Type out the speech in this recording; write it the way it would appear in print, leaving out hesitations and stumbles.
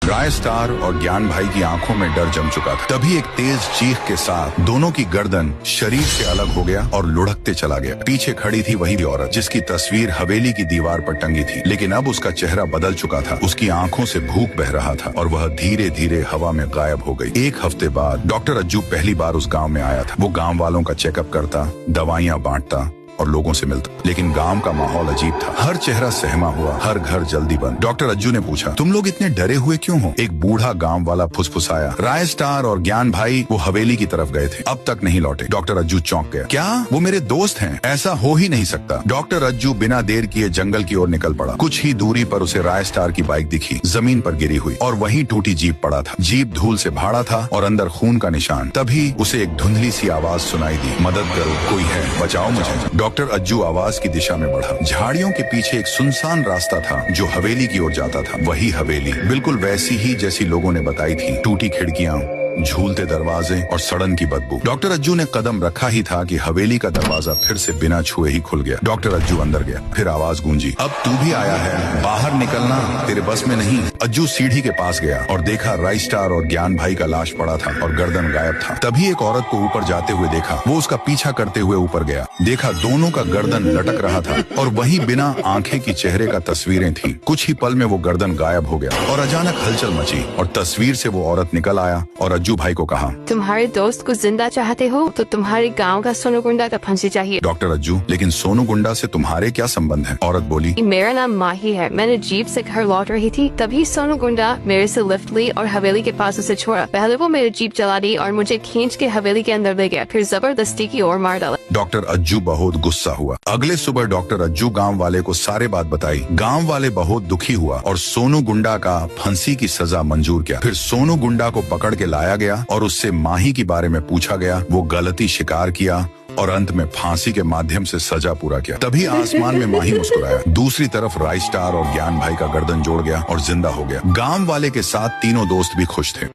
राय star और ज्ञान भाई की आंखों में डर जम चुका था। तभी एक तेज चीख के साथ दोनों की गर्दन शरीर से अलग हो गया और लुढ़कते चला गया। पीछे खड़ी थी वही औरत जिसकी तस्वीर हवेली की दीवार पर टंगी थी, लेकिन अब उसका चेहरा बदल चुका था। उसकी आंखों से भूख बह रहा था और वह धीरे धीरे हवा में गायब हो गई। एक हफ्ते बाद डॉक्टर अज्जू पहली बार उस गाँव में आया था। वो गाँव वालों का चेकअप करता, दवाइयाँ बांटता और लोगों से मिलता, लेकिन गांव का माहौल अजीब था। हर चेहरा सहमा हुआ, हर घर जल्दी बंद। डॉक्टर अज्जू ने पूछा, तुम लोग इतने डरे हुए क्यों हो? एक बूढ़ा गांव वाला फुसफुसाया। राय स्टार और ज्ञान भाई वो हवेली की तरफ गए थे, अब तक नहीं लौटे। डॉक्टर अज्जू चौंक गया। क्या वो मेरे दोस्त हैं? ऐसा हो ही नहीं सकता। डॉक्टर अज्जू बिना देर किए जंगल की ओर निकल पड़ा। कुछ ही दूरी पर उसे राय स्टार की बाइक दिखी, जमीन पर गिरी हुई, और वहीं टूटी जीप पड़ा था। जीप धूल से भाड़ा था और अंदर खून का निशान। तभी उसे एक धुंधली सी आवाज सुनाई दी, मदद करो, कोई है, बचाओ मुझे। डॉक्टर अज्जू आवाज की दिशा में बढ़ा। झाड़ियों के पीछे एक सुनसान रास्ता था जो हवेली की ओर जाता था। वही हवेली, बिल्कुल वैसी ही जैसी लोगों ने बताई थी। टूटी खिड़कियां, झूलते दरवाजे और सड़न की बदबू। डॉक्टर अज्जू ने कदम रखा ही था कि हवेली का दरवाजा फिर से बिना छुए ही खुल गया। डॉक्टर अज्जू अंदर गया। फिर आवाज गूंजी, अब तू भी आया है, बाहर निकलना तेरे बस में नहीं। अज्जू सीढ़ी के पास गया और देखा राय स्टार और ज्ञान भाई का लाश पड़ा था और गर्दन गायब था। तभी एक औरत को ऊपर जाते हुए देखा। वो उसका पीछा करते हुए ऊपर गया। देखा दोनों का गर्दन लटक रहा था और वहीं बिना आंखें की चेहरे का तस्वीरें थी। कुछ ही पल में वो गर्दन गायब हो गया और अचानक हलचल मची और तस्वीर से वो औरत निकल आया और अज्जू भाई को कहा, तुम्हारे दोस्त को जिंदा चाहते हो तो तुम्हारे गांव का सोनू गुंडा का फांसी चाहिए। डॉक्टर अज्जू, लेकिन सोनू गुंडा से तुम्हारे क्या संबंध है? औरत बोली, मेरा नाम माही है। मैंने जीप से घर लौट रही थी, तभी सोनू गुंडा मेरे से लिफ्ट ली और हवेली के पास उसे छोड़ा। पहले वो मेरी जीप चला दी और मुझे खींच के हवेली के अंदर ले गया, फिर जबरदस्ती की ओर मार डाला। डॉक्टर अज्जू बहुत गुस्सा हुआ। अगले सुबह डॉक्टर अज्जू गांव वाले को सारे बात बताई। गांव वाले बहुत दुखी हुआ और सोनू गुंडा का फांसी की सजा मंजूर किया। फिर सोनू गुंडा को पकड़ के लाया गया और उससे माही के बारे में पूछा गया। वो गलती शिकार किया और अंत में फांसी के माध्यम से सजा पूरा किया। तभी आसमान में माही मुस्कुराया। दूसरी तरफ राय स्टार और ज्ञान भाई का गर्दन जोड़ गया और जिंदा हो गया। गांव वाले के साथ तीनों दोस्त भी खुश थे।